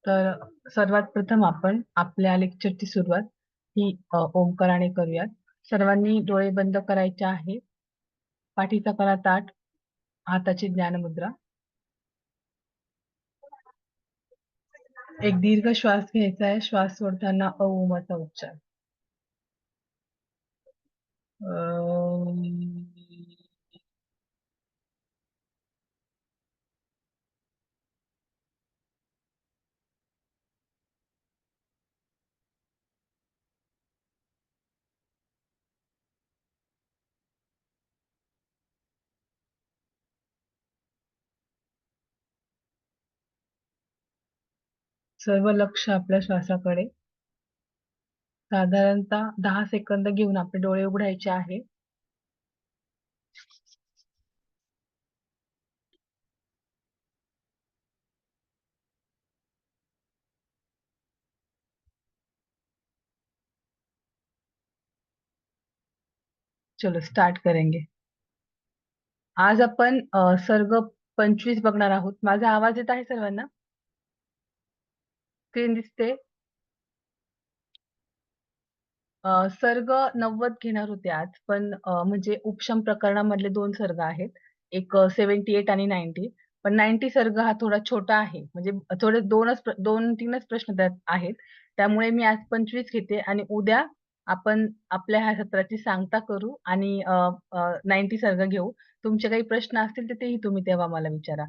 तर सर्वात प्रथम आपण आपल्या लेक्चरची सुरुवात ही ओंकाराने करूयात. सर्वांनी डोळे बंद करायचे आहे. पाठीचा कणा ताठ, हाताची ज्ञानमुद्रा. एक दीर्घ श्वास घ्यायचा आहे. श्वास सोडताना ओमचा उच्चार. अं, सर्व लक्ष आपल्या श्वासाकडे. साधारणतः 10 सेकंद घेऊन आपले डोळे उघडायचे आहे. चलो स्टार्ट करेंगे. आज आपण सर्ग 25 बघणार आहोत. माझा आवाज येत आहे सर्वांना? स्क्रीन दिसते? सर्ग 90 घेणार होते आज, पण म्हणजे उपशम प्रकरणामधले 2 सर्ग आहेत. एक 78 आणि 90. पण 90 सर्ग हा थोडा छोटा आहे. म्हणजे थोडे 2-3च प्रश्न त्यात आहेत. त्यामुळे मी आज 25 घेते आणि उद्या आपण आपल्या ह्या सत्राची सांगता करू आणि 90 सर्ग घेऊ. तुमचे काही प्रश्न असतील तर तेही तुम्ही तेव्हा मला विचारा.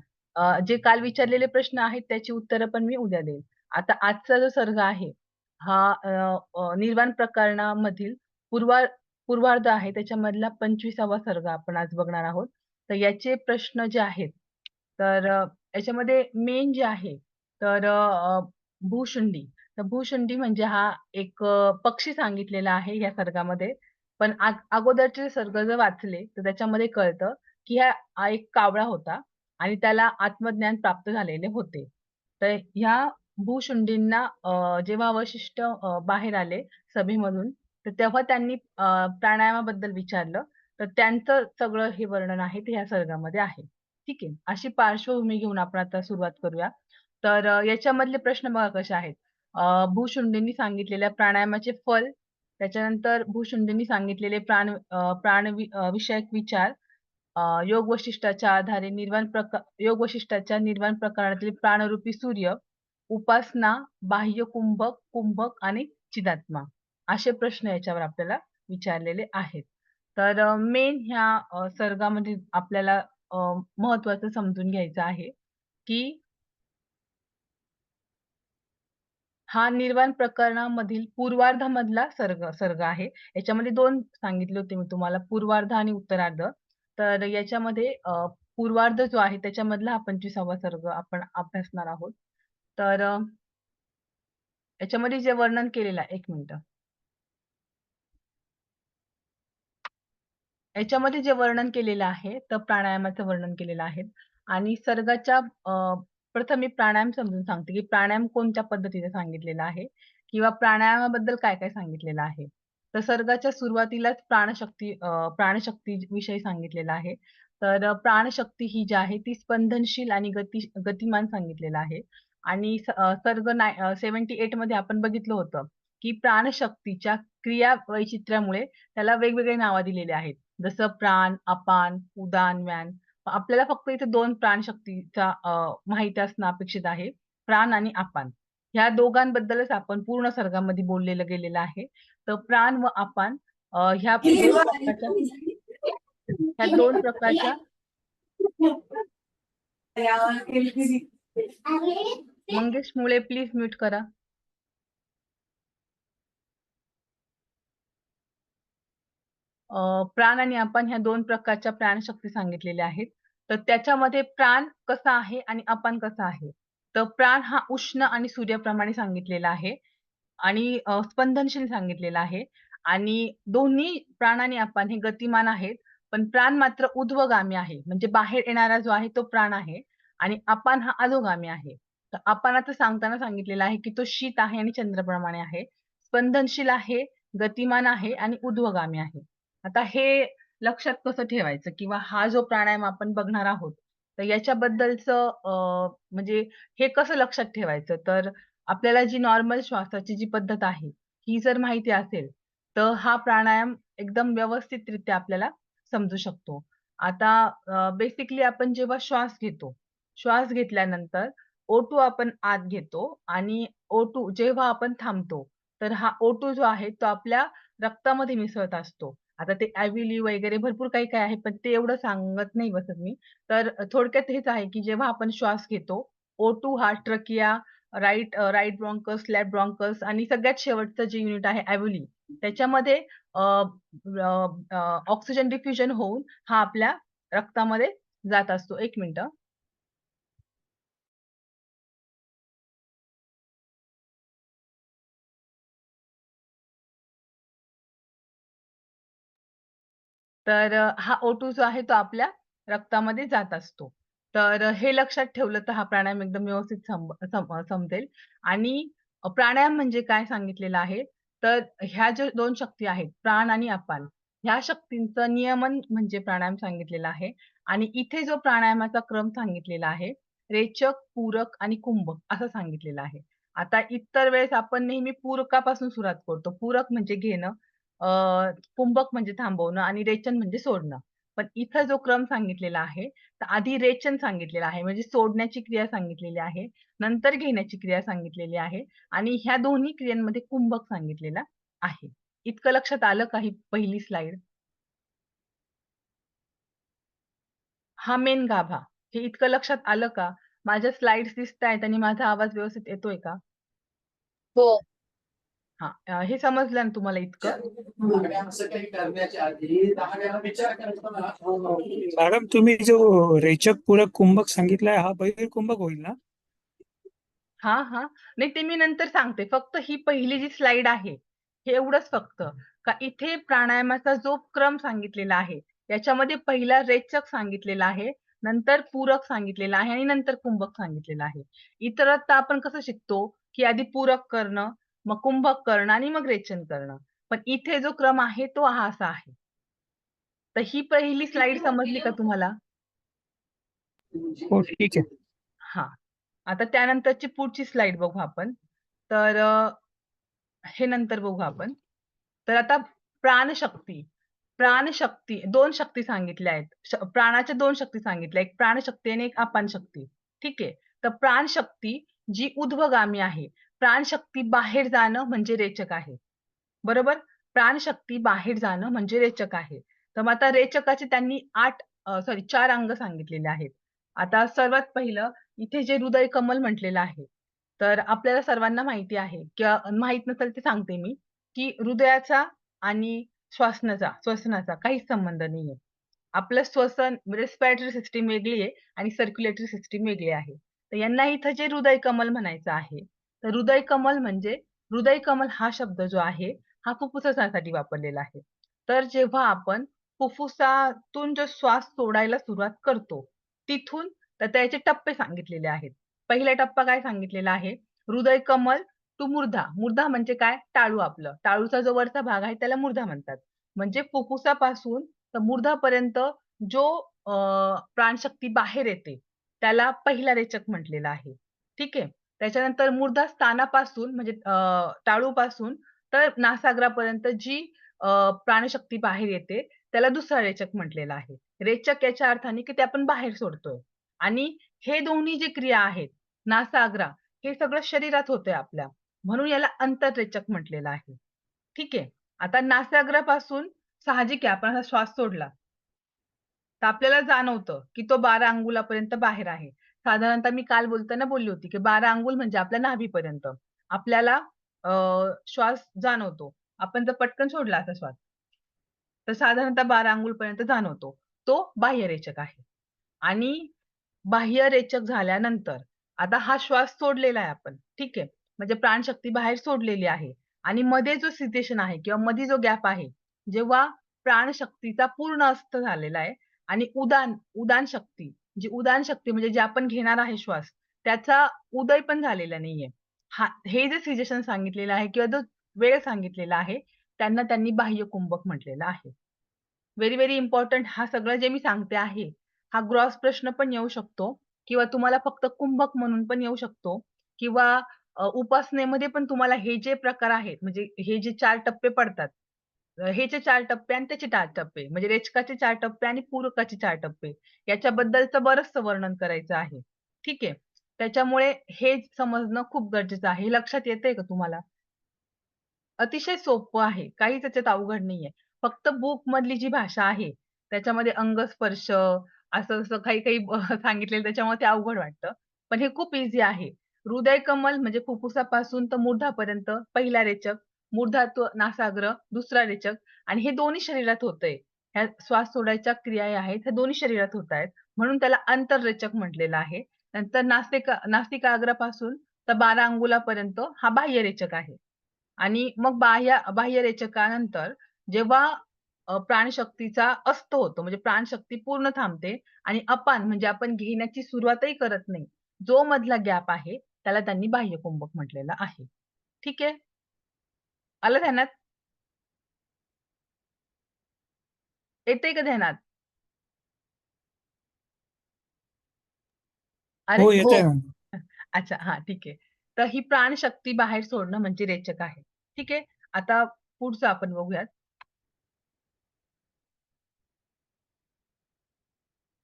जे काल विचारलेले प्रश्न आहेत त्याची उत्तरं पण मी उद्या देईन. आता आजचा जो सर्ग आहे हा निर्वाण प्रकरणामधील पूर्वा पूर्वार्ध आहे. त्याच्यामधला 25वा सर्ग आपण आज बघणार आहोत. तर याचे प्रश्न जे आहेत, तर याच्यामध्ये मेन जे आहे, तर भूशुंडी. तर भूशुंडी म्हणजे हा एक पक्षी सांगितलेला आहे या सर्गामध्ये. पण अगोदरचे सर्ग जर वाचले तर त्याच्यामध्ये कळतं, की हा एक कावळा होता आणि त्याला आत्मज्ञान प्राप्त झालेले होते. तर ह्या भूशुंडींना जेव्हा वशिष्ठ बाहेर आले सभेमधून, तर तेव्हा त्यांनी प्राणायामाबद्दल विचारलं. तर त्यांचं सगळं हे वर्णन आहे ते ह्या सर्गामध्ये आहे. ठीक आहे. अशी पार्श्वभूमी घेऊन आपण आता सुरुवात करूया. तर याच्यामधले प्रश्न बघा कसे आहेत. भूशुंडींनी सांगितलेल्या प्राणायामाचे फल, त्याच्यानंतर भूशुंडींनी सांगितलेले विषयक विचार, योग वशिष्ठाच्या आधारे योग वशिष्ठाच्या निर्वाण प्रकरणातील प्राणरूपी सूर्य, उपासना, बाह्य कुंभक, कुंभक आणि चिदात्मा असे प्रश्न याच्यावर आपल्याला विचारलेले आहेत. तर मेन ह्या सर्गामध्ये आपल्याला महत्वाचं समजून घ्यायचं आहे, की हा निर्वाण प्रकरणामधील पूर्वार्धामधला सर्ग आहे. याच्यामध्ये 2 सांगितले होते मी तुम्हाला, पूर्वार्ध आणि उत्तरार्ध. तर याच्यामध्ये पूर्वार्ध जो आहे त्याच्यामधला हा 25वा सर्ग आपण अभ्यासणार आहोत. तर याच्यामध्ये जे वर्णन केलेलं आहे, 1 मिनिटं. याच्यामध्ये जे वर्णन केलेलं आहे, तर प्राणायामाचं वर्णन केलेलं आहे आणि सर्गाच्या प्रथम मी प्राणायाम समजून सांगते, की प्राणायाम कोणत्या पद्धतीने सांगितलेला आहे किंवा प्राणायामाबद्दल काय-काय सांगितलेलं आहे. तर सर्गाच्या सुरुवातीलाच प्राणशक्ती विषयी सांगितलेला आहे. तर प्राणशक्ती ही जी आहे ती स्पंदनशील आणि गतिमान सांगितलेलं आहे आणि सर्ग 78 मध्ये आपण बघितलं होतं, की प्राणशक्तीच्या क्रिया वैचित्र्यामुळे त्याला वेगवेगळे नावं दिलेली आहेत. जसं प्राण, अपान, उदान, व्यान. आपल्याला फक्त इथे 2 प्राणशक्तीचा माहिती असणं अपेक्षित आहे. प्राण आणि अपान. ह्या दोघांबद्दलच आपण पूर्ण सर्गामध्ये बोललेलं गेलेलं आहे. तर प्राण व अपान ह्या 2 प्रकारच्या मंगेश मुळे प्लीज म्यूट करा. प्राण आणि अपान ह्या 2 प्रकारच्या प्राणशक्ती सांगितलेल्या आहेत. तर त्याच्यामध्ये प्राण कसा आहे आणि अपान कसा आहे. तर प्राण हा उष्ण आणि सूर्याप्रमाणे सांगितलेला आहे आणि स्पंदनशील सांगितलेला आहे आणि दोन्ही प्राण आणि अपान हे गतिमान आहेत. पण प्राण मात्र ऊर्ध्वगामी आहे. म्हणजे बाहेर येणारा जो आहे तो प्राण आहे आणि अपान हा अधोगामी आहे. तर अपानाचं सांगताना सांगितलेलं आहे, की तो शीत आहे आणि चंद्राप्रमाणे आहे. स्पंदनशील आहे, गतिमान आहे आणि ऊर्ध्वगामी आहे. आता हे लक्षात कसं ठेवायचं किंवा हा जो प्राणायाम आपण बघणार आहोत, तर याच्याबद्दलचं म्हणजे हे कसं लक्षात ठेवायचं? तर आपल्याला जी नॉर्मल श्वासाची जी पद्धत आहे, ही जर माहिती असेल, तर हा प्राणायाम एकदम व्यवस्थितरित्या आपल्याला समजू शकतो. आता बेसिकली आपण जेव्हा श्वास घेतो, श्वास घेतल्यानंतर O2 आपण आत घेतो आणि O2 जेव्हा आपण थांबतो, तर हा O2 जो आहे तो आपल्या रक्तामध्ये मिसळत असतो. आता ते ॲव्हिली वगैरे भरपूर काही-काही आहे, पण ते एवढं सांगत नाही बसत मी. तर थोडक्यात हेच आहे, की जेव्हा आपण श्वास घेतो, O2 हा ट्रकिया, राइट ब्राँकस, लेफ्ट ब्राँकस आणि सगळ्यात शेवटचं जे युनिट आहे ॲव्हिली त्याच्यामध्ये अ, ऑक्सिजन डिफ्युजन होऊन हा आपल्या रक्तामध्ये जात असतो. 1 मिनिटं. तर हा O2 जो आहे तो आपल्या रक्तामध्ये जात असतो. तर हे लक्षात ठेवलं तर हा प्राणायाम एकदम व्यवस्थित समजेल आणि प्राणायाम म्हणजे काय सांगितलेलं आहे, तर ह्या ज्या 2 शक्ती आहेत, प्राण आणि अपान, ह्या शक्तींचं नियमन म्हणजे प्राणायाम सांगितलेला आहे आणि इथे जो प्राणायामाचा क्रम सांगितलेला आहे, रेचक, पूरक आणि कुंभक असं सांगितलेलं आहे. आता इतर वेळेस आपण नेहमी पूरकापासून सुरुवात करतो. पूरक म्हणजे घेणं, अ, कुंभक म्हणजे थांबवणं आणि रेचन म्हणजे सोडणं. पण इथं जो क्रम सांगितलेला आहे, तर आधी रेचन सांगितलेलं आहे, म्हणजे सोडण्याची क्रिया सांगितलेली आहे. नंतर घेण्याची क्रिया सांगितलेली आहे आणि ह्या दोन्ही क्रियांमध्ये कुंभक सांगितलेला आहे. इतकं लक्षात आलं का ही पहिली स्लाईड? हा मेन गाभा. हे इतकं लक्षात आलं का? माझ्या स्लाईड्स दिसतायत आणि माझा आवाज व्यवस्थित येतोय का? हो. हां. हे समजलं ना तुम्हाला इतकं? असं काही करण्याच्या आधी 10 वेळा विचार करायचा ना. मॅडम तुम्ही जो रेचक पूरक कुंभक सांगितलाय हा बहिर्कुंभक होईल ना? हां, हां. नाही ते मी नंतर सांगते. फक्त ही पहिली जी स्लाईड आहे, हे एवढंच फक्त. का इथे प्राणायामाचा जो क्रम सांगितलेला आहे, त्याच्यामध्ये पहिला रेचक सांगितलेला आहे, नंतर पूरक सांगितलेला आहे आणि नंतर कुंभक सांगितलेलं आहे. इतरत्र आपण कसं शिकतो, की आधी पूरक करणं, मग कुंभक करणं आणि मग रेचन करणं. पण इथे जो क्रम आहे तो हा असा आहे. तर ही पहिली स्लाईड समजली का तुम्हाला? हो ठीक आहे. हां. आता त्यानंतरची पुढची स्लाईड बघू आपण. तर हे नंतर बघू आपण. तर आता प्राणशक्ती. प्राणशक्ती 2 शक्ती सांगितल्या आहेत. प्राणाच्या 2 शक्ती सांगितल्या. एक प्राणशक्ती आणि एक अपानशक्ती. ठीक आहे. तर प्राणशक्ती जी ऊर्ध्वगामी आहे. प्राणशक्ती बाहेर जाणं म्हणजे रेचक आहे. बरोबर? प्राणशक्ती बाहेर जाणं म्हणजे रेचक आहे. तर मग आता रेचकाचे त्यांनी 4 अंग सांगितलेले आहेत. आता सर्वात पहिलं इथे जे हृदय कमल म्हटलेलं आहे. तर आपल्याला सर्वांना माहिती आहे किंवा माहीत नसेल ते सांगते मी, की हृदयाचा आणि श्वसनाचा काहीच संबंध नाहीये. आपलं श्वसन रिस्पिरेटरी सिस्टम वेगळी आहे आणि सर्क्युलेटरी सिस्टम वेगळी आहे. तर यांना इथं जे हृदय कमल म्हणायचं आहे. तर हृदय कमल म्हणजे हृदय कमल हा शब्द जो आहे, हा फुफ्फुसासाठी वापरलेला आहे. तर जेव्हा आपण फुफ्फुसातून जो श्वास सोडायला सुरुवात करतो, तिथून तर त्याचे टप्पे सांगितलेले आहेत. पहिला टप्पा काय सांगितलेला आहे? हृदय कमल टू मूर्धा. मूर्धा म्हणजे काय? टाळू आपलं. टाळूचा जो वरचा भाग आहे त्याला मूर्धा म्हणतात. म्हणजे फुफ्फुसापासून तर मूर्धापर्यंत जो अ, प्राणशक्ती बाहेर येते, त्याला पहिला रेचक म्हटलेलं आहे. ठीक आहे. त्याच्यानंतर मूर्धा स्थानापासून म्हणजे टाळूपासून तर नासागरापर्यंत जी प्राणशक्ती बाहेर येते, त्याला दुसरा रेचक म्हटलेला आहे. रेचक याच्या अर्थाने की ते आपण बाहेर सोडतोय आणि हे दोन्ही जी क्रिया आहेत, नासाग्रा हे सगळं शरीरात होतंय आपल्या. म्हणून याला अंतर्रेचक म्हटलेलं आहे. ठीक आहे. आता नासाग्रापासून साहजिक आहे आपण असा श्वास सोडला, तर आपल्याला जाणवतं, की तो 12 अंगुलापर्यंत बाहेर आहे. साधारणतः मी काल बोलताना बोलली होती, की 12 अंगुल म्हणजे आपल्या नाभीपर्यंत. आपल्याला अ, श्वास जाणवतो. आपण जर पटकन सोडला असा श्वास, तर साधारणतः 12 अंगुलपर्यंत जाणवतो. तो बाह्यरेचक आहे. आणि बाह्यरेचक झाल्यानंतर आता हा श्वास सोडलेला आहे आपण, ठीक आहे. म्हणजे प्राणशक्ती बाहेर सोडलेली आहे आणि मध्ये जो सिसेशन आहे किंवा मध्ये जो गॅप आहे, जेव्हा प्राणशक्तीचा पूर्ण अस्त झालेला आहे आणि उदान शक्ती, जी उदान शक्ती म्हणजे जे आपण घेणार आहे श्वास, त्याचा उदय पण झालेला नाहीये. हे जे सिजेशन सांगितलेलं आहे किंवा जो वेळ सांगितलेला आहे, त्यांनी बाह्य कुंभक म्हटलेलं आहे. व्हेरी, व्हेरी इम्पोर्टंट हा सगळं जे मी सांगते आहे, हा ग्रॉस प्रश्न पण येऊ शकतो किंवा तुम्हाला फक्त कुंभक म्हणून पण येऊ शकतो किंवा उपासनेमध्ये पण तुम्हाला हे जे प्रकार आहेत म्हणजे हे जे 4 टप्पे पडतात. हे जे 4 टप्पे आणि त्याचे 4 टप्पे म्हणजे रेचकाचे 4 टप्पे आणि पूरकाचे 4 टप्पे याच्याबद्दलचं बरचसं वर्णन करायचं आहे. ठीक आहे. त्याच्यामुळे हे समजणं खूप गरजेचं आहे. हे लक्षात येतंय का तुम्हाला? अतिशय सोपं आहे. काहीच त्याच्यात अवघड नाहीये. फक्त बुकमधली जी भाषा आहे, त्याच्यामध्ये अंगस्पर्श असं-असं काही-काही सांगितलेलं त्याच्यामुळे ते अवघड वाटतं. पण हे खूप ईझी आहे. हृदय कमल म्हणजे फुफ्फुसापासून तर मूर्धापर्यंत पहिला रेचक, मूर्धात्व नासाग्र दुसरा रेचक आणि हे दोन्ही शरीरात होतंय. ह्या श्वास सोडायच्या क्रिया आहेत, ह्या दोन्ही शरीरात होतायत. म्हणून त्याला आंतररेचक म्हटलेलं आहे. नंतर नासिकाग्रापासून तर 12 अंगुलापर्यंत हा बाह्यरेचक आहे. आणि मग बाह्यरेचकानंतर जेव्हा प्राणशक्तीचा अस्त होतो, म्हणजे प्राणशक्ती पूर्ण थांबते आणि अपान म्हणजे आपण घेण्याची सुरुवातही करत नाही. जो मधला गॅप आहे, त्याला त्यांनी बाह्यकुंभक म्हटलेलं आहे. ठीक आहे? आलं ध्यानात? येतंय का ध्यानात? अरे हो, हो. येतंय ना. अच्छा, हां, ठीक आहे. तर ही प्राणशक्ती बाहेर सोडणं म्हणजे रेचक आहे. ठीक आहे? आता पुढचं आपण बघूयात.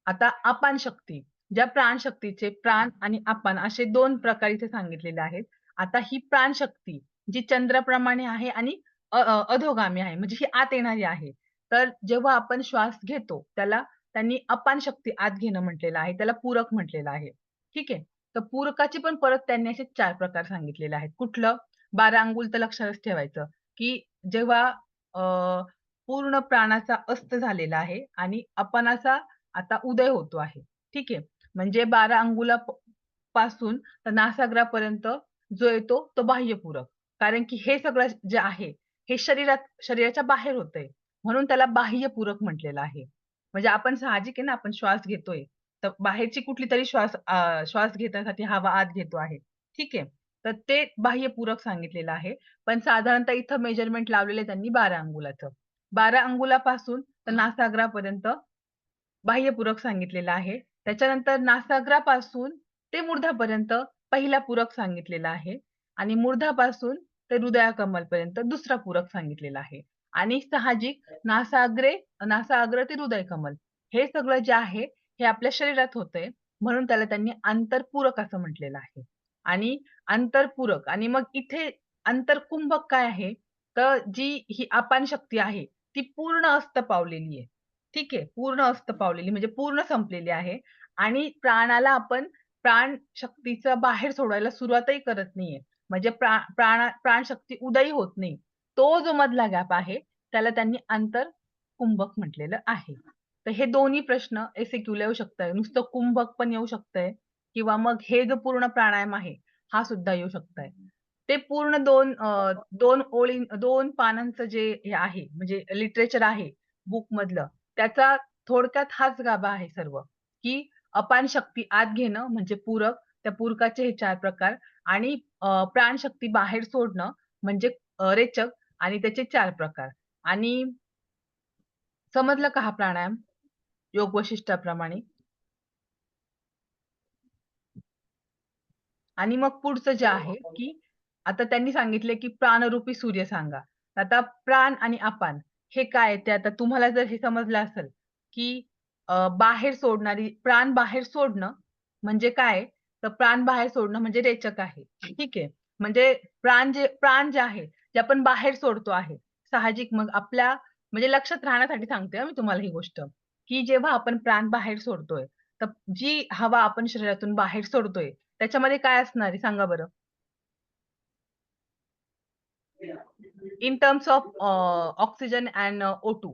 आता अपान शक्ती. ज्या प्राणशक्तीचे प्राण आणि अपान असे 2 प्रकार इथे सांगितलेले आहेत. आता ही प्राणशक्ती जी चंद्राप्रमाणे आहे आणि अधोगामी आहे. म्हणजे ही आत येणारी आहे. तर जेव्हा आपण श्वास घेतो, त्याला त्यांनी अपान शक्ती आत घेणं म्हटलेलं आहे. त्याला पूरक म्हटलेलं आहे. ठीक आहे. तर पूरकाचे पण परत त्यांनी असे 4 प्रकार सांगितलेले आहेत. कुठलं? 12 अंगुल तर लक्षातच ठेवायचं, की जेव्हा अ, पूर्ण प्राणाचा अस्त झालेला आहे आणि अपानाचा आता उदय होतो आहे. ठीक आहे. म्हणजे 12 अंगुला पासून तर नासागरापर्यंत जो येतो तो बाह्यपूरक. कारण की हे सगळं जे आहे, हे शरीराच्या बाहेर होतंय. म्हणून त्याला बाह्यपूरक म्हटलेलं आहे. म्हणजे आपण साहजिक आहे ना, आपण श्वास घेतोय. तर बाहेरची कुठलीतरी श्वास घेण्यासाठी हवा आत घेतो आहे. ठीक आहे. तर ते बाह्यपूरक सांगितलेलं आहे. पण साधारणतः इथं मेजरमेंट लावलेलं आहे त्यांनी 12 अंगुलाचं. 12 अंगुलापासून तर नासागरापर्यंत बाह्यपूरक सांगितलेलं आहे. त्याच्यानंतर नासाग्रापासून ते मूर्धापर्यंत पहिला पूरक सांगितलेला आहे आणि मूर्धापासून ते हृदयाकमलपर्यंत दुसरा पूरक सांगितलेला आहे. आणि साहजिक नासाग्र ते हृदयकमल हे सगळं जे आहे, हे आपल्या शरीरात होतंय. म्हणून त्याला त्यांनी आंतरपूरक असं म्हटलेलं आहे. आणि आंतरपूरक आणि मग इथे आंतरकुंभक काय आहे? तर जी ही अपान शक्ती आहे, ती पूर्ण अस्त पावलेली आहे. ठीक आहे. पूर्ण अस्त पावलेली म्हणजे पूर्ण संपलेली आहे आणि प्राणाला आपण प्राणशक्तीचं बाहेर सोडायला सुरुवातही करत नाहीये. म्हणजे प्राणशक्ती उदयी होत नाही. तो जो मधला गॅप आहे, त्याला त्यांनी आंतरकुंभक म्हटलेलं आहे. तर हे दोन्ही प्रश्न एस-ए-क्यूला येऊ शकतात. नुसतं कुंभक पण येऊ शकतंय किंवा मग हे जो पूर्ण प्राणायाम आहे, हा सुद्धा येऊ शकतंय. ते पूर्ण 2 पानांचं जे हे आहे, म्हणजे लिटरेचर आहे बुकमधलं, त्याचा थोडक्यात हाच गाभा आहे सर्व, की अपान शक्ती आत घेणं म्हणजे पूरक, त्या पूरकाचे हे 4 प्रकार आणि प्राणशक्ती बाहेर सोडणं म्हणजे रेचक आणि त्याचे 4 प्रकार. आणि समजलं का हा प्राणायाम? योग वशिष्ठाप्रमाणे? आणि मग पुढचं जे आहे, की आता त्यांनी सांगितले, की प्राणरूपी सूर्य सांगा. आता प्राण आणि अपान हे काय आहे? ते आता तुम्हाला जर हे समजलं असेल, की बाहेर सोडणारी प्राण बाहेर सोडणं म्हणजे काय आहे? तर प्राण बाहेर सोडणं म्हणजे रेचक आहे. ठीक आहे. म्हणजे प्राण जे आहे, ते आपण बाहेर सोडतो आहे. साहजिक मग आपल्या म्हणजे लक्षात राहण्यासाठी सांगते हां मी तुम्हाला ही गोष्ट, की जेव्हा आपण प्राण बाहेर सोडतोय, तर जी हवा आपण शरीरातून बाहेर सोडतोय, त्याच्यामध्ये काय असणार आहे सांगा बरं? In terms of oxygen and O2.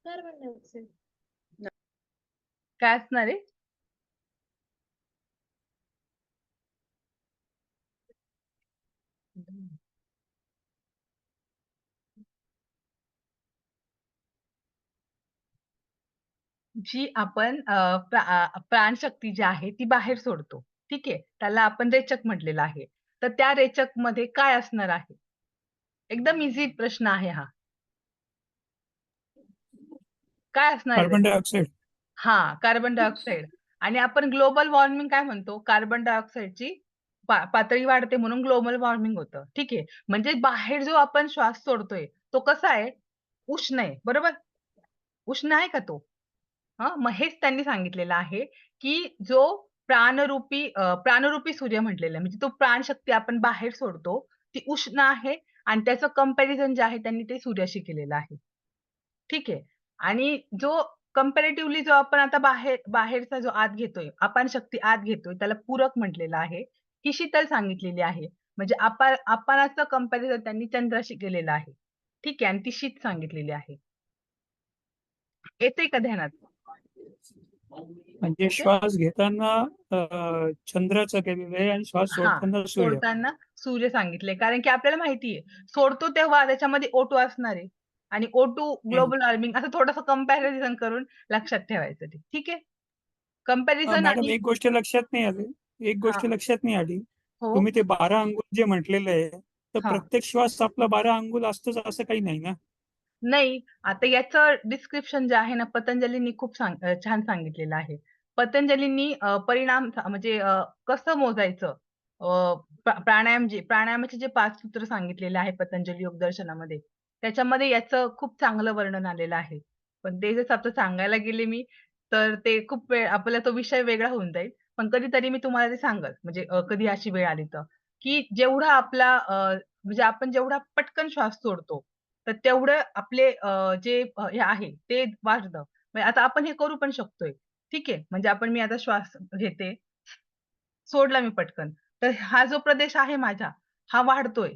Carbon dioxide. काय असणार आहे? जी आपण प्राणशक्ती जी आहे ती बाहेर सोडतो. ठीक आहे, त्याला आपण रेचक म्हटलेलं आहे. तर त्या रेचक मध्ये काय असणार आहे? एकदम इझी प्रश्न आहे हा. काय असणार आहे कार्बन रेचक? डायऑक्साईड. हा, कार्बन डायऑक्साईड. आणि आपण ग्लोबल वॉर्मिंग काय म्हणतो? कार्बन डायऑक्साईडची पातळी वाढते म्हणून ग्लोबल वॉर्मिंग होतं. ठीक आहे. म्हणजे बाहेर जो आपण श्वास सोडतोय तो कसा आहे? उष्ण आहे. बरोबर? उष्ण आहे का तो? मग हेच त्यांनी सांगितलेलं आहे, की जो प्राणरूपी सूर्य म्हटलेलं आहे. म्हणजे तो प्राणशक्ती आपण बाहेर सोडतो, ती उष्ण आहे आणि त्याचं कंपॅरिझन जे आहे त्यांनी ते सूर्याशी केलेलं आहे. ठीक आहे. आणि जो कंपॅरेटिव्हली जो आपण आता बाहेरचा जो आत घेतोय, अपान शक्ती आत घेतोय, त्याला पूरक म्हटलेलं आहे. ही शीतल सांगितलेली आहे. म्हणजे अपानाचं कंपॅरिझन त्यांनी चंद्राशी केलेलं आहे. ठीक आहे. आणि ती शीत सांगितलेली आहे. येतंय का ध्यानात? म्हणजे ओके. श्वास घेताना चंद्राचं केलेलं आहे आणि श्वास हां, सोडताना सूर्य. सोडताना सूर्य सांगितलंय. कारण की आपल्याला माहिती आहे, सोडतो तेव्हा त्याच्यामध्ये O2 असणार आहे आणि O2 हम्म. ग्लोबल वॉर्मिंग असं थोडंसं कंपॅरिझन करून लक्षात ठेवायचं ते. ठीक आहे? कंपॅरिझन मॅडम, आणि एक गोष्ट लक्षात नाही आली. एक हां. गोष्ट लक्षात नाही आली. हो. तुम्ही ते 12 अंगुल जे म्हटलेलं आहे, तर हां. प्रत्येक श्वास आपला 12 अंगुल असतोच असं काही नाही ना? नाही, आता याचं डिस्क्रिप्शन जे आहे ना, पतंजलींनी खूप छान सांगितलेलं आहे. पतंजलींनी परिणाम म्हणजे कसं मोजायचं प्राणायामाचे जे 5 सूत्र सांगितलेले आहे पतंजली योग दर्शनामध्ये, त्याच्यामध्ये याचं खूप चांगलं वर्णन आलेलं आहे. पण ते जसं आता सांगायला गेले मी, तर ते खूप वेळ आपला तो विषय वेगळा होऊन जाईल. पण कधीतरी मी तुम्हाला ते सांगेल, म्हणजे कधी अशी वेळ आली तर, की जेवढा आपला म्हणजे आपण जेवढा पटकन श्वास सोडतो, तर तेवढं आपले जे हे आहे ते वाढतं. म्हणजे आता आपण हे करू पण शकतोय. ठीक आहे. म्हणजे मी आता श्वास घेते, सोडला मी पटकन. तर हा जो प्रदेश आहे माझा, हा वाढतोय.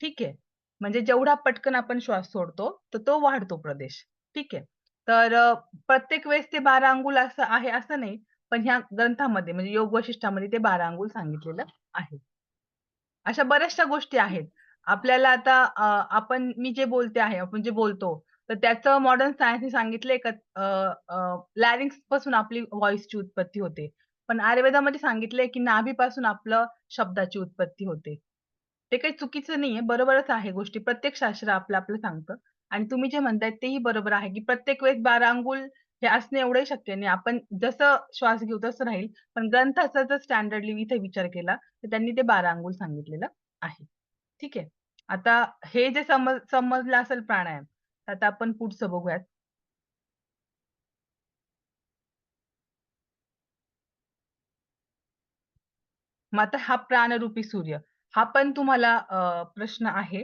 ठीक आहे. म्हणजे जेवढा पटकन आपण श्वास सोडतो, तर तो वाढतो प्रदेश. ठीक आहे. तर प्रत्येक वेळेस ते 12 अंगुल असं आहे असं नाही. पण ह्या ग्रंथामध्ये म्हणजे योग वशिष्ठामध्ये ते 12 अंगुल सांगितलेलं आहे. अशा बऱ्याचशा गोष्टी आहेत. आपल्याला आता मी जे बोलते आहे, आपण जे बोलतो, तर त्याचं मॉडर्न सायन्सने सांगितलंय का लॅरिंक्स पासून आपली व्हॉईसची उत्पत्ती होते. पण आयुर्वेदामध्ये सांगितलंय की नाभीपासून आपलं शब्दाची उत्पत्ती होते. ते काही चुकीचं नाहीये, बरोबरच आहे गोष्टी. प्रत्येक शास्त्र आपलं सांगतं आणि तुम्ही जे म्हणताय तेही बरोबर आहे, की प्रत्येक वेळेस 12 अंगुल हे असणे एवढंही शक्य नाही. आपण जसं श्वास घेऊ तसं राहील. पण ग्रंथाचा जर स्टँडर्डली इथे विचार केला, तर त्यांनी ते 12 अंगुल सांगितलेलं आहे. ठीक आहे. आता हे जे समजलं असेल प्राणायाम, तर आता आपण पुढचं बघूयात. मग आता हा प्राणरूपी सूर्य, हा पण तुम्हाला प्रश्न आहे,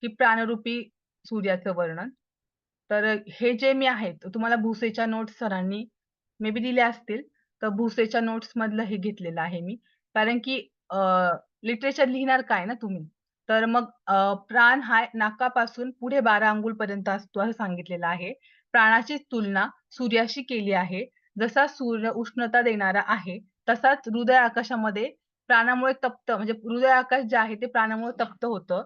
की प्राणरूपी सूर्याचं वर्णन. तर हे जे मी आहे, तुम्हाला भुसेच्या नोट्स सरांनी मे बी दिल्या असतील. तर भुसेच्या नोट्स मधलं हे घेतलेलं आहे मी. कारण की लिटरेचर लिहिणार काय ना तुम्ही. तर मग प्राण हा नाकापासून पुढे 12 अंगुल पर्यंत असतो असं सांगितलेलं आहे. प्राणाची तुलना सूर्याशी केली आहे. जसा सूर्य उष्णता देणारा आहे, तसाच हृदय आकाशामध्ये प्राणामुळे तप्त म्हणजे हृदय आकाश जे आहे ते प्राणामुळे तप्त होतं.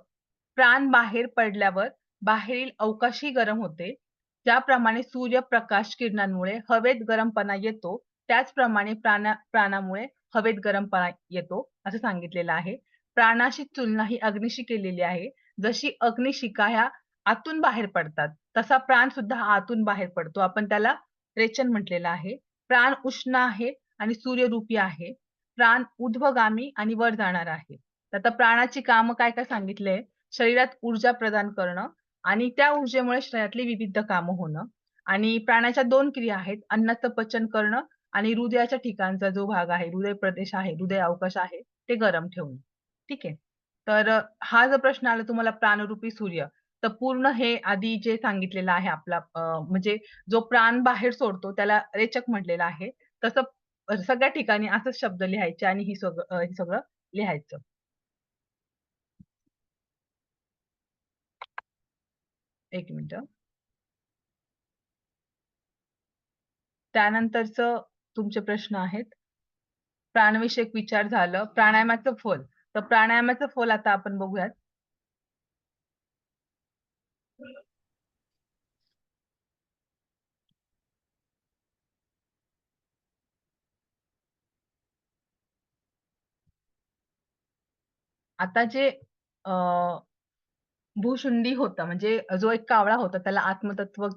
प्राण बाहेर पडल्यावर बाहेरील अवकाशही गरम होते. ज्याप्रमाणे सूर्यप्रकाश किरणांमुळे हवेत गरमपणा येतो, त्याचप्रमाणे प्राणामुळे हवेत गरमपणा येतो, असं सांगितलेलं आहे. प्राणाशी तुलना ही अग्नीशी केलेली आहे. जशी अग्निशिखा ह्या आतून बाहेर पडतात, तसा प्राण सुद्धा हा आतून बाहेर पडतो. आपण त्याला रेचन म्हटलेलं आहे. प्राण उष्ण आहे आणि सूर्यरूपी आहे. प्राण ऊर्ध्वगामी आणि वर जाणार आहे. तर आता प्राणाची कामं काय सांगितलंय? शरीरात ऊर्जा प्रदान करणं आणि त्या ऊर्जेमुळे शरीरातली विविध कामं होणं आणि प्राणाच्या 2 क्रिया आहेत. अन्नाचं पचन करणं आणि हृदयाच्या ठिकाणचा जो भाग आहे, हृदय प्रदेश आहे, हृदय अवकाश आहे, ते गरम ठेवणं. ठीक आहे. तर हा जो प्रश्न आला तुम्हाला प्राणरूपी सूर्य, तर पूर्ण हे आधी जे सांगितलेलं आहे आपला म्हणजे जो प्राण बाहेर सोडतो त्याला रेचक म्हटलेलं आहे. तसं सगळ्या ठिकाणी असंच शब्द लिहायचे आणि हे सगळं लिहायचं. एक मिनिटं. त्यानंतरचं तुमचे प्रश्न आहेत. प्राणविषयक विचार झालं. प्राणायामाचं फल. तर प्राणायामाचं फल आता आपण बघूयात. आता जे भूशुंडी होता म्हणजे जो एक कावळा होता त्याला आत्मतत्व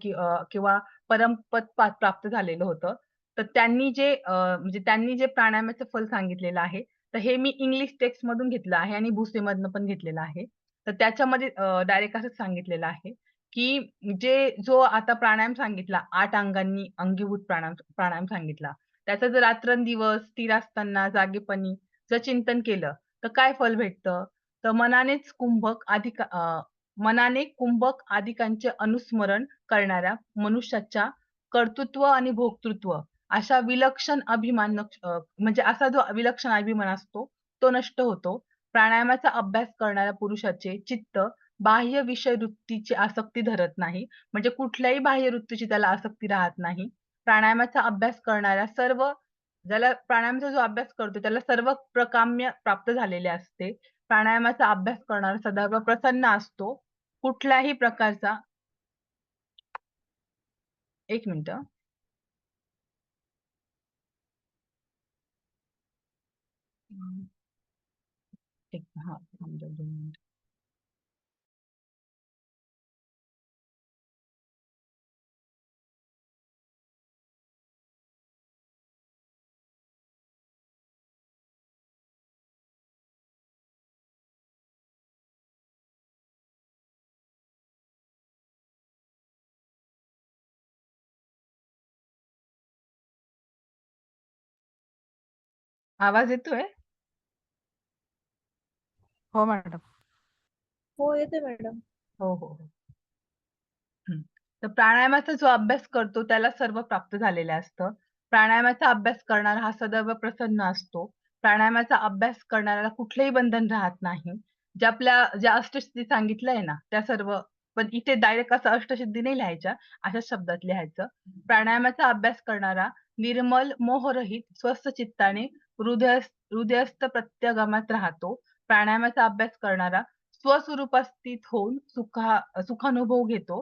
किंवा परमपद प्राप्त झालेलं होतं. तर त्यांनी जे म्हणजे त्यांनी जे प्राणायामाचं फल सांगितलेलं आहे, तर हे मी इंग्लिश टेक्स्ट मधून घेतलं आहे आणि भुसेमधनं पण घेतलेलं आहे. तर त्याच्यामध्ये डायरेक्ट असंच सांगितलेलं आहे, की जो आता प्राणायाम सांगितला 8 अंगांनी अंगीभूत प्राणायाम सांगितला. त्याचं जर रात्रंदिवस स्थिर असताना जागेपणी जर चिंतन केलं, तर काय फल भेटतं? तर मनाने कुंभक आदिकांचे अनुस्मरण करणाऱ्या मनुष्याच्या कर्तृत्व आणि भोक्तृत्व अशा विलक्षण म्हणजे असा जो विलक्षण अभिमान असतो तो नष्ट होतो. प्राणायामाचा अभ्यास करणाऱ्या पुरुषाचे चित्त बाह्य विषय वृत्तीची आसक्ती धरत नाही. म्हणजे कुठल्याही बाह्य वृत्तीची त्याला आसक्ती राहत नाही. प्राणायामाचा अभ्यास करणाऱ्या ज्याला प्राणायामाचा जो अभ्यास करतो त्याला सर्व प्रकाम्य प्राप्त झालेले असते. प्राणायामाचा अभ्यास करणारा सदैव प्रसन्न असतो. कुठल्याही प्रकारचा एक मिनिटं. हां, थांबा 2 मिनिटं. आवाज येतोय? हो मॅडम. हो येते मॅडम. हो, हो, हो. हं. तर प्राणायामाचा जो अभ्यास करतो त्याला सर्व प्राप्त झालेलं असतं. प्राणायामाचा अभ्यास करणारा हा सदैव प्रसन्न असतो. प्राणायामाचा अभ्यास करणाऱ्याला कुठलंही बंधन राहत नाही. ज्या अष्टसिद्धी सांगितलंय ना, त्या सर्व पण इथे डायरेक्ट असं अष्टसिद्धी नाही लिहायच्या, अशाच शब्दात लिहायचं. प्राणायामाचा अभ्यास करणारा निर्मल, मोहरहित, स्वस्थ चित्ताने हृदयस्थ प्रत्यगामात राहतो. प्राणायामाचा अभ्यास करणारा स्वस्वरूपात स्थित होऊन सुखानुभव घेतो.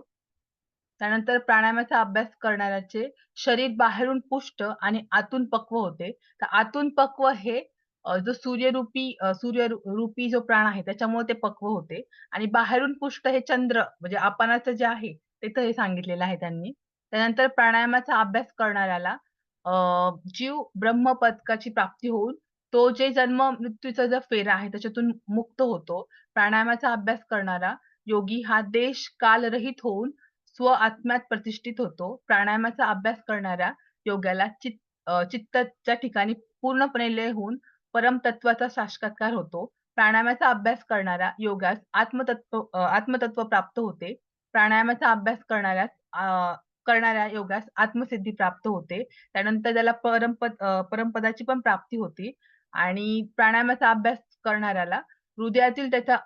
त्यानंतर प्राणायामाचा अभ्यास करणाऱ्याचे शरीर बाहेरून पुष्ट आणि आतून पक्व होते. तर आतून पक्व हे जो सूर्यरूपी जो प्राण आहे त्याच्यामुळे ते पक्व होते आणि बाहेरून पुष्ट हे चंद्र म्हणजे आपणाचं जे आहे तिथं हे सांगितलेलं आहे त्यांनी. त्यानंतर प्राणायामाचा अभ्यास करणाऱ्याला जीव ब्रह्मपदकाची प्राप्ती होऊन तो जे जन्म मृत्यूचा जो फेरा आहे त्याच्यातून मुक्त होतो. प्राणायामाचा अभ्यास करणारा योगी हा देश कालरहित होऊन आत्म्यात प्रतिष्ठित होतो. प्राणायामाचा अभ्यास करणाऱ्या योग्याला चित्ताच्या ठिकाणी पूर्णपणे लय होऊन परमतत्त्वाचा साक्षात्कार होतो. प्राणायामाचा अभ्यास आत्मतत्व प्राप्त होते. प्राणायामाचा अभ्यास करणाऱ्या योगास आत्मसिद्धी प्राप्त होते. त्यानंतर त्याला परमपदाची पण प्राप्ती होते आणि प्राणायामाचा अभ्यास करणाऱ्याला हृदयातील त्याच्या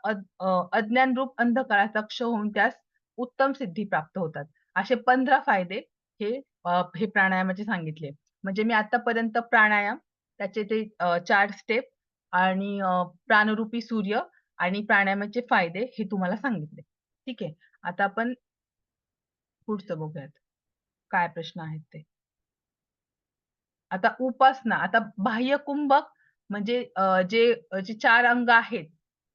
अज्ञानरूप अंधकाराचा क्ष होऊन त्यास उत्तम सिद्धी प्राप्त होतात. असे 15 फायदे हे हे प्राणायामाचे सांगितले. म्हणजे मी आतापर्यंत प्राणायाम, त्याचे ते 4 स्टेप आणि प्राणरूपी सूर्य आणि प्राणायामाचे फायदे हे तुम्हाला सांगितले. ठीक आहे. आता आपण पुढचं बघूयात. काय प्रश्न आहेत ते. आता उपासना, आता बाह्य कुंभक म्हणजे जे 4 अंग आहेत,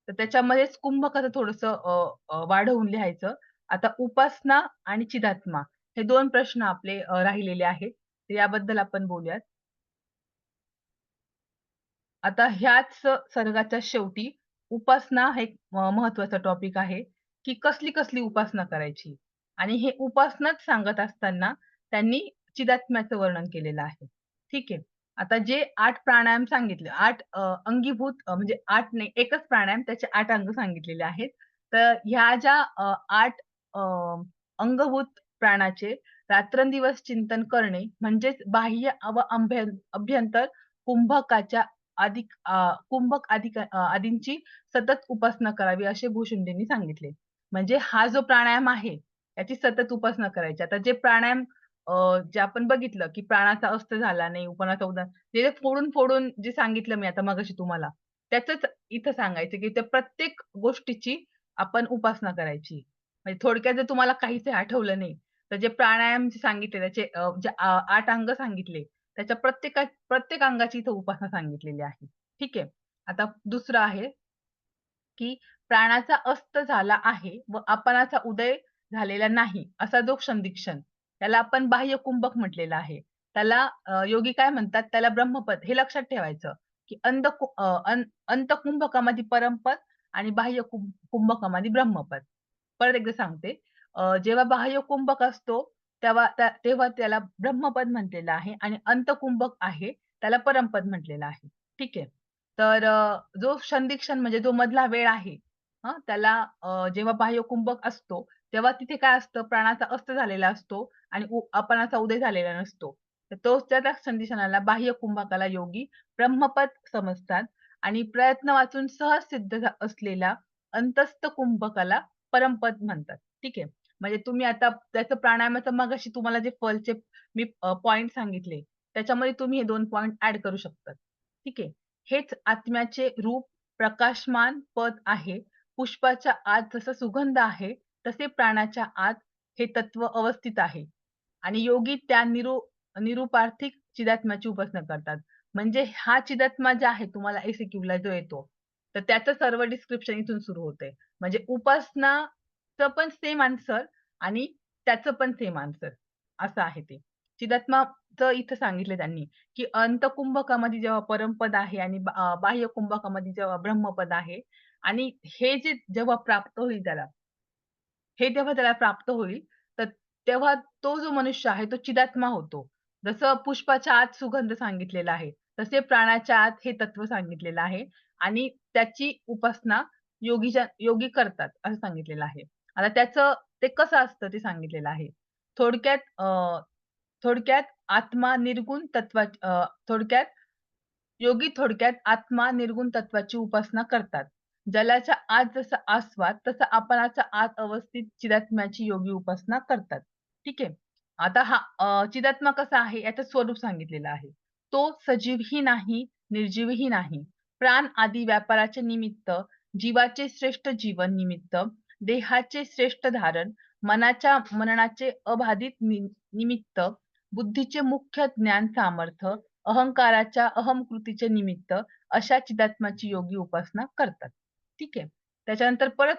तर त्याच्यामध्येच कुंभकाचं थोडंसं वाढवून लिहायचं. आता उपासना आणि चिदात्मा हे 2 प्रश्न आपले राहिलेले आहेत. तर याबद्दल आपण बोलूयात. आता ह्याच सर्गाच्या शेवटी उपासना हा एक महत्त्वाचा टॉपिक आहे, की कसली-कसली उपासना करायची आणि हे उपासनाच सांगत असताना त्यांनी चिदात्म्याचं वर्णन केलेलं आहे. ठीक आहे. आता जे 8 प्राणायाम सांगितले, 8 अंगीभूत म्हणजे 8 नाही एकच प्राणायाम त्याचे 8 अंग सांगितलेले आहेत. तर ह्या ज्या 8 अंगभूत प्राणाचे रात्रंदिवस चिंतन करणे म्हणजेच बाह्य व अभ्यंतर कुंभकाच्या आदींची सतत उपासना करावी असे भूशुंडींनी सांगितले. म्हणजे हा जो प्राणायाम आहे, याची सतत उपासना करायची. आता जे प्राणायाम जे आपण बघितलं, की प्राणाचा अस्त झाला नाही, उपनाचा उदार जे फोडून जे सांगितलं मी आता मगाशी तुम्हाला, त्याचंच इथं सांगायचं, की त्या प्रत्येक गोष्टीची आपण उपासना करायची. म्हणजे थोडक्यात जर तुम्हाला काहीच आठवलं नाही, तर जे प्राणायाम जे सांगितले त्याचे 8 अंग सांगितले, त्याच्या प्रत्येक अंगाची इथं उपासना सांगितलेली आहे. ठीक आहे. आता दुसरं आहे की प्राणाचा अस्त झाला आहे व आपणाचा उदय झालेला नाही असा जो संदिक्षण, त्याला आपण बाह्य कुंभक म्हटलेला आहे. त्याला योगी काय म्हणतात, त्याला ब्रह्मपद हे लक्षात ठेवायचं, की अंतकुंभकामध्ये परमपद आणि बाह्य कुंभकामध्ये ब्रह्मपद. परत एकदा सांगते, जेव्हा बाह्य कुंभक असतो तेव्हा त्याला ब्रह्मपद म्हटलेलं आहे आणि अंतकुंभक आहे त्याला परमपद म्हटलेलं आहे. ठीक आहे. तर जो संदिक्षण म्हणजे जो मधला वेळ आहे, त्याला जेव्हा बाह्य कुंभक असतो तेव्हा तिथे काय असतं, प्राणाचा अस्त झालेला असतो आणि अपनाचा उदय झालेला नसतो. तर त्या संदिक्षणाला बाह्य कुंभकाला योगी ब्रह्मपद समजतात आणि प्रयत्न वाचून सहज सिद्ध असलेला अंतस्थ कुंभकाला परमपद म्हणतात. ठीक आहे. म्हणजे तुम्ही आता त्याचं प्राणायामाचं मगाशी तुम्हाला जे फलचे मी पॉइंट सांगितले, त्याच्यामध्ये तुम्ही हे 2 पॉइंट ॲड करू शकतात. ठीक आहे. हेच आत्म्याचे रूप प्रकाशमान पद आहे. पुष्पाच्या आत जसा सुगंध आहे, तसे प्राणाच्या आत हे तत्व अवस्थित आहे. आणि योगी त्या निरुपार्थिक चिदात्म्याची उपासना करतात. म्हणजे हा चिदात्मा जे आहे तुम्हाला एसीक्यूला जो येतो, तर त्याचं सर्व डिस्क्रिप्शन इथून सुरू होतंय. म्हणजे उपासनाचं पण सेम आन्सर आणि त्याचं पण सेम आन्सर असं आहे ते. चिदात्माचं इथं सांगितलं त्यांनी, की अंतकुंभकामध्ये जेव्हा परमपद आहे आणि बाह्य कुंभकामध्ये जेव्हा ब्रह्मपद आहे आणि हे जे जेव्हा प्राप्त होईल त्याला, हे जेव्हा त्याला प्राप्त होईल, तर तेव्हा तो जो मनुष्य आहे तो चिदात्मा होतो. जसं पुष्पाच्या आत सुगंध सांगितलेला आहे, तसे प्राणाच्या आत हे तत्व सांगितलेलं आहे आणि त्याची उपासना योगी करतात असं सांगितलेलं आहे. आता त्याचं ते कसं असतं ते सांगितलेलं आहे. थोडक्यात थोडक्यात आत्मा निर्गुण थोडक्यात आत्मा निर्गुण तत्वाची उपासना करतात. जलाच्या आत जसा आस्वाद तसा आपणाच्या आत अवस्थित चिदात्म्याची योगी उपासना करतात. ठीक आहे. आता हा चिदात्मा कसा आहे याचं स्वरूप सांगितलेलं आहे. तो सजीवही नाही, निर्जीवही नाही. प्राण आदी व्यापाराचे निमित्त, जीवाचे श्रेष्ठ जीवन निमित्त, देहाचे श्रेष्ठ धारण, मनाच्या मननाचे अबाधित निमित्त, बुद्धीचे मुख्य ज्ञान सामर्थ्य, अहंकाराच्या अहंकृतीचे निमित्त अशा चिदात्म्याची योगी उपासना करतात. ठीक आहे. त्याच्यानंतर परत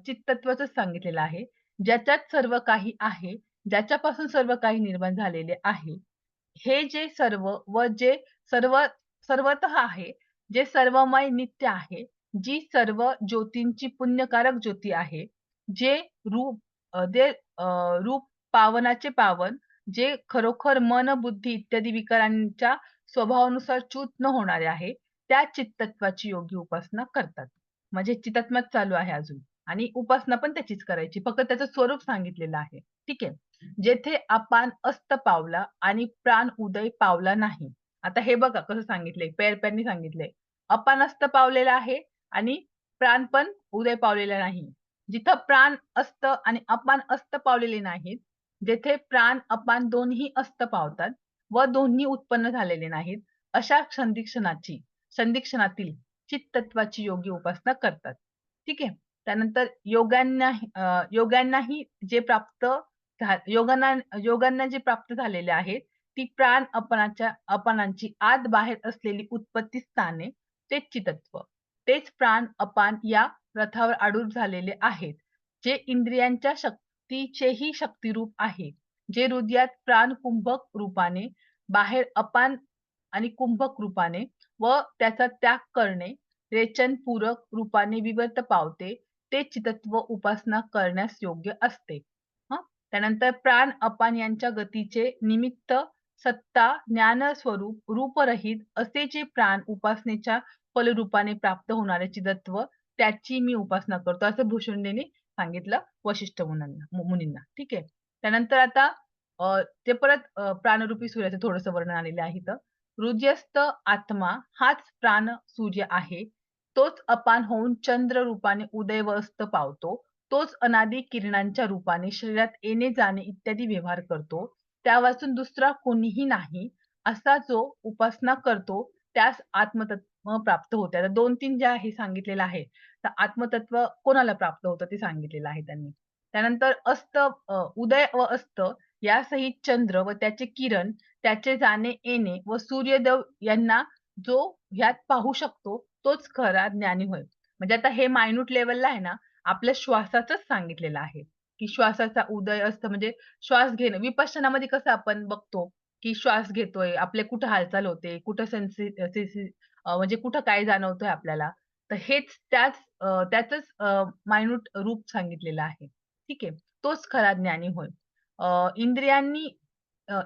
चित्तत्वाचं सांगितलेलं आहे. ज्याच्यात सर्व काही आहे, ज्याच्यापासून सर्व काही निर्माण झालेले आहे. हे जे सर्व व जे सर्व सर्वतः आहे, जे सर्वमय नित्य आहे, जी सर्व ज्योतींची पुण्यकारक ज्योती आहे, जे रूप रूप पावनाचे पावन, जे खरोखर मन, बुद्धी इत्यादी विकारांच्या स्वभावानुसार च्यूत न होणारे आहे, त्या चित्तत्वाची योगी उपासना करतात. म्हणजे चित्तात्माच चालू आहे अजून आणि उपासना पण त्याचीच करायची. फक्त त्याचं स्वरूप सांगितलेलं आहे. ठीक आहे. जेथे अपान अस्त पावला आणि प्राण उदय पावला नाही. आता हे बघा कसं सांगितलंय, पेरपेरनी सांगितलंय. अपान अस्त पावलेला आहे आणि प्राण पण उदय पावलेला नाही. जिथं प्राण अस्त आणि अपान अस्त पावलेले नाहीत, जेथे प्राण अपान दोन्ही अस्त पावतात व दोन्ही उत्पन्न झालेले नाहीत, अशा संदिक्षणातील चित्तत्वाची योगी उपासना करतात. ठीक आहे. त्यानंतर योगांनाही जे प्राप्त योगांना जे प्राप्त झालेले आहेत, ती प्राण अपनांची आत बाहेर असलेली उत्पत्ती स्थाने, तेच चितत्व, तेच प्राण अपान या रथावर आरूढ झालेले आहेत, जे इंद्रियांच्या शक्तीचेही शक्तिरूप आहे, जे हृदयात प्राण कुंभक रूपाने, बाहेर अपान आणि कुंभक रूपाने व त्याचा त्याग करणे रेचन पूरक रूपाने विवर्त पावते, ते चितत्व उपासना करण्यास योग्य असते. त्यानंतर प्राण अपान यांच्या गतीचे निमित्त सत्ता ज्ञान स्वरूप रूपरहित असे जे प्राण उपासनेच्या फलरूपाने प्राप्त होणारे चिदत्व, त्याची मी उपासना करतो असं भूषुंडीने सांगितलं वशिष्ठ मुनींना. ठीक आहे. त्यानंतर आता ते परत प्राणरूपी सूर्याचं थोडंसं वर्णन आलेलं आहे इथं. हृदयस्थ आत्मा हाच प्राण सूर्य आहे. तोच अपान होऊन चंद्र रूपाने उदय व अस्त पावतो. तोच अनादी किरणांच्या रूपाने शरीरात येणे जाणे इत्यादी व्यवहार करतो. त्यावाचून दुसरा कोणीही नाही. असा जो उपासना करतो त्यास आत्मतत्व प्राप्त होते. आता 2-3 जे आहे सांगितलेलं आहे. तर आत्मतत्व कोणाला प्राप्त होतं ते सांगितलेलं आहे त्यांनी. त्यानंतर उदय व अस्त यासहित चंद्र व त्याचे किरण, त्याचे जाणे येणे व सूर्यदेव यांना जो ह्यात पाहू शकतो तोच खरा ज्ञानी होय. म्हणजे आता हे मायन्यूट लेवलला आहे ना, आपल्या श्वासाचंच सांगितलेलं आहे, की श्वासाचा उदय असतं म्हणजे श्वास घेणं. विपश्यनामध्ये कसं आपण बघतो, की श्वास घेतोय, आपले कुठं हालचाल होते, कुठं म्हणजे कुठं काय जाणवतंय आपल्याला. तर हेच त्याचंच मायन्यूट रूप सांगितलेलं आहे. ठीक आहे. तोच खरा ज्ञानी होय.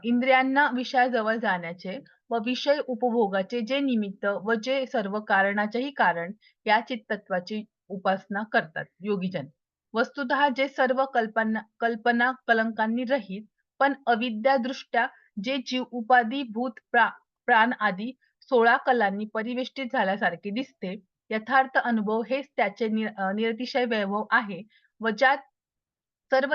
इंद्रियांना विषयाजवळ जाण्याचे व विषय उपभोगाचे जे निमित्त व जे सर्व कारणाचेही कारण या चित्तत्वाची उपासना करतात योगीजन. वस्तुतः जे सर्व कल्पना कलंकांनी रहित पण अविद्यादृष्ट्या जे जीव उपाधी भूत प्राण आदी 16 कलांनी परिवेष्टित झाल्यासारखे दिसते, यथार्थ अनुभव हेच त्याचे निरतिशय वैभव आहे व ज्यांना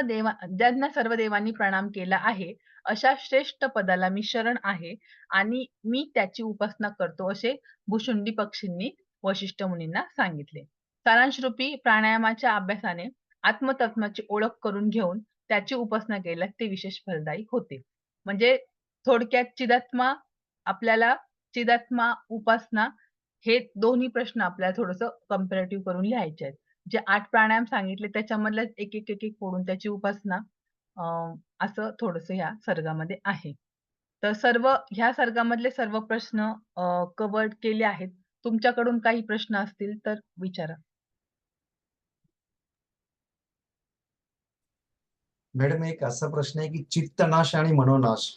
सर्व देवांनी प्रणाम केला आहे, अशा श्रेष्ठ पदाला मी शरण आहे आणि मी त्याची उपासना करतो, असे भुशुंडी पक्षींनी वशिष्ठ मुनींना सांगितले. सारांशरूपी प्राणायामाच्या अभ्यासाने आत्मतत्त्वाची ओळख करून घेऊन त्याची उपासना केल्यास ते विशेष फलदायी होते. म्हणजे थोडक्यात आपल्याला चिदात्मा, उपासना हे दोन्ही प्रश्न आपल्याला थोडंसं कंपॅरेटिव्ह करून लिहायचे आहेत. जे 8 प्राणायाम सांगितले त्याच्यामधल्याच एक फोडून त्याची उपासना अ, असं थोडंसं ह्या सर्गामध्ये आहे. तर ह्या सर्गामधले सर्व प्रश्न कव्हर्ड केले आहेत. तुमच्याकडून काही प्रश्न असतील तर विचारा. मॅडम एक असा प्रश्न आहे की चित्तनाश आणि मनोनाश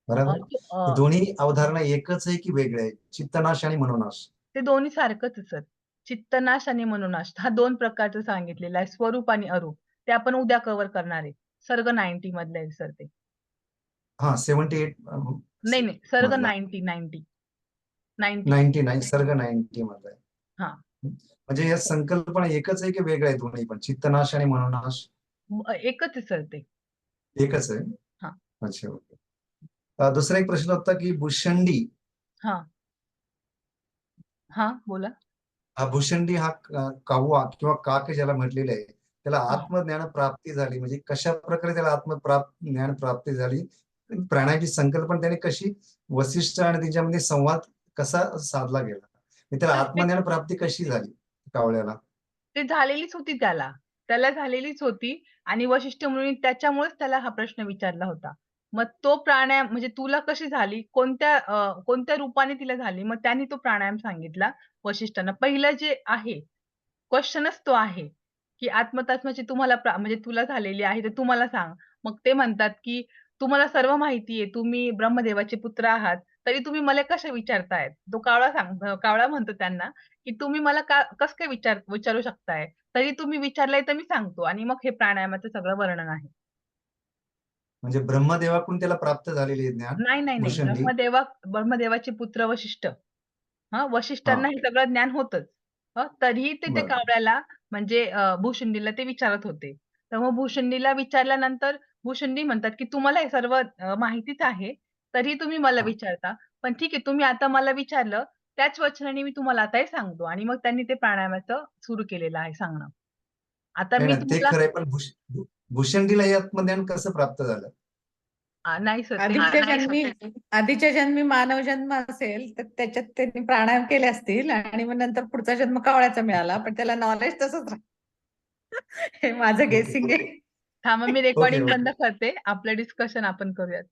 बरोबर अ, हे दोन्ही अवधारणा एकच आहे की वेगळे आहे चित्तनाश आणि मनोनाश ते दोन्ही सारखंच आहे सर. चित्तनाश आणि मनोनाश हा 2 प्रकारचं सांगितलेलं आहे. स्वरूप आणि अरूप. ते आपण उद्या कव्हर करणार आहे. सर्ग 90 मधलं आहे सर ते. हा 78 नाही. सर्ग मधला 90. 99 सर्ग 90 मध्ये हां. म्हणजे या संकल्पना एकच आहे की वेगळं आहे दोन्ही पण चित्तनाश आणि मनोनाश एकच आहे सर ते. एकच आहे हां. अच्छा ओके दुसरा एक प्रश्न होता की भुशंडी हां. बोला. हा भुशंडी हा काववा किंवा काक ज्याला म्हटलेलं आहे त्याला हां. आत्मज्ञान प्राप्ती झाली म्हणजे कशा प्रकारे त्याला ज्ञान प्राप्ती झाली प्राण्याची संकल्पना त्याने कशी वशिष्ठ आणि त्याच्यामध्ये संवाद कसा साधला गेला म्हणजे त्याला आत्मज्ञान प्राप्ती कशी झाली कावळ्याला ते झालेलीच होती त्याला. त्याला झालेलीच होती आणि वशिष्ठ मुनी त्याच्यामुळेच त्याला हा प्रश्न विचारला होता. मग तो प्राणायाम म्हणजे तुला कशी झाली? कोणत्या रूपाने तिला झाली? मग त्यांनी तो प्राणायाम सांगितला वशिष्ठांना. पहिलं जे आहे, क्वेशनच तो आहे, की आत्मतत्त्वाची म्हणजे तुला झालेली आहे, तर तू मला सांग. मग ते म्हणतात, की तुम्हाला सर्व माहिती आहे. तुम्ही ब्रह्मदेवाचे पुत्र आहात. तरी तुम्ही मला कशा विचारतायत? तो कावळा म्हणतो त्यांना, की तुम्ही मला कसं काय विचारू शकताय? तरी तुम्ही विचारलंय तर मी सांगतो आणि मग हे प्राणायामाचं सगळं वर्णन आहे. म्हणजे ब्रह्मदेवाकडून त्याला प्राप्त झालेले ज्ञान नाही. भुशंडी ब्रह्मदेवाचे पुत्र वशिष्ठ. हा वशिष्ठांना हे सगळं ज्ञान होतंच. तरीही ते त्या बरं कावळ्याला म्हणजे भुशुंडीला ते विचारत होते. तर मग भुशुंडीला विचारल्यानंतर भुशुंडी म्हणतात, की तुम्हाला हे सर्व माहितीच आहे. तरी तुम्ही मला हा विचारता. पण ठीक आहे तुम्ही आता मला विचारलं, त्याच वचनाने मी तुम्हाला आता हे सांगतो आणि मग त्यांनी ते प्राणायामाचं सुरू केलेलं आहे सांगणं. आता नाही मी ना ते तुम्हाला खरंय पण भुशंडीला हे आत्मज्ञान कसं प्राप्त झालं नाही सर ते आधीच्या जन्मी मानव जन्म असेल तर त्याच्यात त्यांनी प्राणायाम केले असतील आणि मग नंतर पुढचा जन्म कावळ्याचा मिळाला पण त्याला नॉलेज तसंच हे माझं ओके गेसिंग आहे. थांबा मी ओके रेकॉर्डिंग बंद ओके करते. आपलं डिस्कशन आपण करूयात.